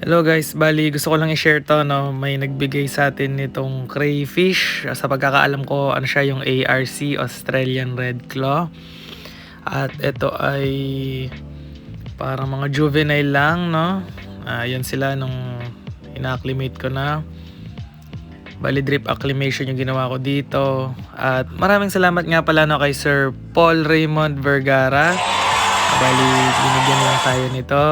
Hello guys, bali gusto ko lang i-share 'to 'no, may nagbigay sa atin nitong crayfish. Sa pagkakaalam ko ano siya yung ARC, Australian Red Claw. At ito ay parang mga juvenile lang 'no. Yan sila nung ina-acclimate ko na. Bali drip acclimation yung ginawa ko dito. At maraming salamat nga pala no kay Sir Paul Raymond Vergara. Bali binigyan lang tayo nito.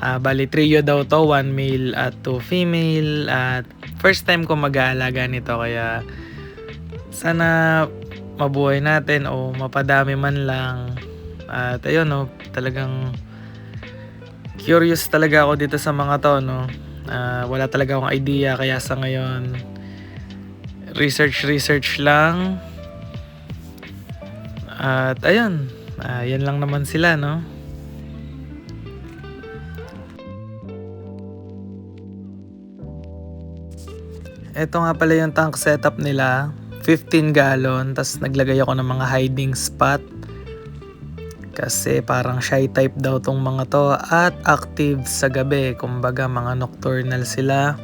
Bali trio daw to, 1 male at 2 female at first time ko mag-aalaga nito kaya sana mabuhay natin o mapadami man lang. At ayun no, talagang curious talaga ako dito sa mga to no. Wala talaga akong idea kaya sa ngayon research lang. At ayun, yan lang naman sila no. Ito nga pala yung tank setup nila, 15 gallon, tas naglagay ako ng mga hiding spot. Kasi parang shy type daw tong mga to at active sa gabi, kumbaga mga nocturnal sila.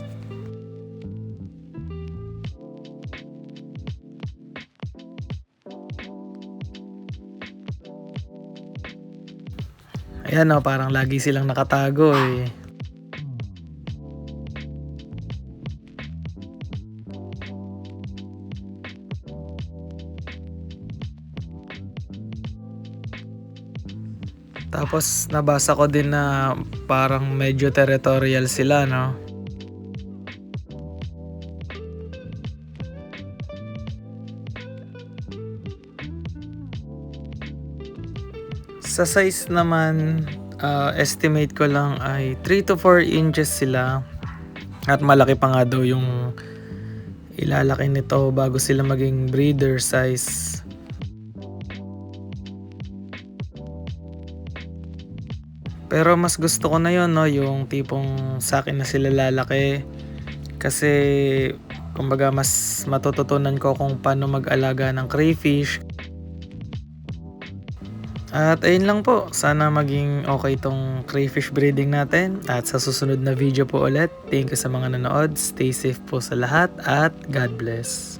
Ayan o, parang lagi silang nakatago eh. Tapos nabasa ko din na parang medyo territorial sila no. Sa size naman, estimate ko lang ay 3 to 4 inches sila. At malaki pa nga daw yung ilalaki nito bago sila maging breeder size. Pero mas gusto ko na yon no, yung tipong sa akin na sila lalaki. Kasi kumbaga mas matututunan ko kung paano mag-alaga ng crayfish. At ayun lang po, sana maging okay tong crayfish breeding natin. At sa susunod na video po ulit, thank you sa mga nanood. Stay safe po sa lahat at God bless.